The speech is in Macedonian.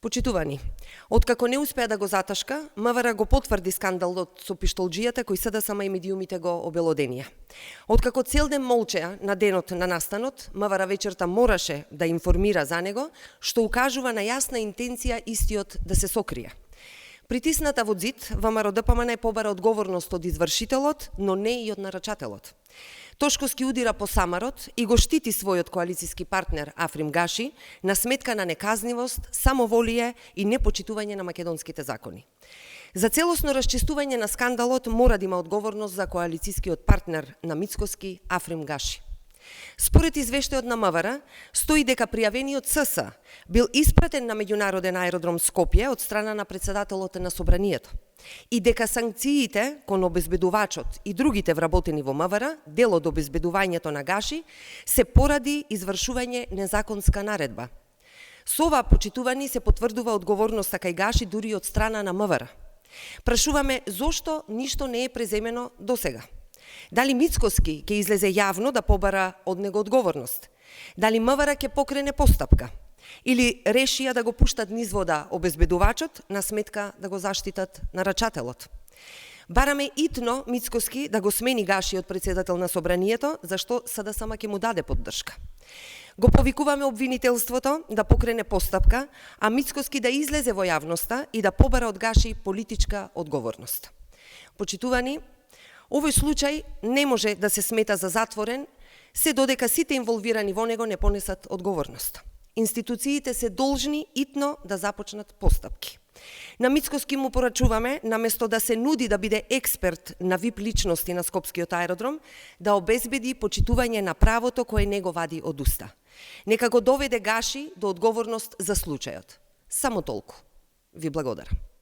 Почитувани, откако не успеа да го заташка, МВР го потврди скандалот со пиштолџијата кој СДСМ и медиумите го обелоденија. Откако цел ден молчеа на денот на настанот, МВР вечерта мораше да информира за него, што укажува на јасна интенција истиот да се сокрие. Притисната во зид, ВМРО ДПМН побара одговорност од извршителот, но не и од нарачателот. Тошковски удира по самарот и го штити својот коалициски партнер Африм Гаши на сметка на неказнивост, самоволие и непочитување на македонските закони. За целосно расчистување на скандалот мора да има одговорност за коалицискиот партнер на Мицкоски Африм Гаши. Според извештајот на МВР, стои дека пријавениот СС бил испратен на меѓународен аеродром Скопје од страна на председателот на Собранието и дека санкциите кон обезбедувачот и другите вработени во МВР, дел од обезбедувањето на Гаши, се поради извршување незаконска наредба. Со ова, почитувани, се потврдува одговорноста кај Гаши дури од страна на МВР. Прашуваме зошто ништо не е преземено досега. Дали Мицкоски ќе излезе јавно да побара од него одговорност? Дали МВР ќе покрене постапка? Или решија да го пуштат низ вода обезбедувачот на сметка да го заштитат нарачателот? Бараме итно Мицкоски да го смени Гаши од председател на Собранието, зашто СДСМ ќе му даде поддршка. Го повикуваме обвинителството да покрене постапка, а Мицкоски да излезе во јавноста и да побара од Гаши политичка одговорност. Почитувани, овој случај не може да се смета за затворен, се додека сите инволвирани во него не понесат одговорност. Институциите се должни итно да започнат постапки. На Мицкоски му порачуваме, наместо да се нуди да биде експерт на VIP личности на Скопскиот аеродром, да обезбеди почитување на правото кое не го вади од уста. Нека го доведе Гаши до одговорност за случајот. Само толку. Ви благодарам.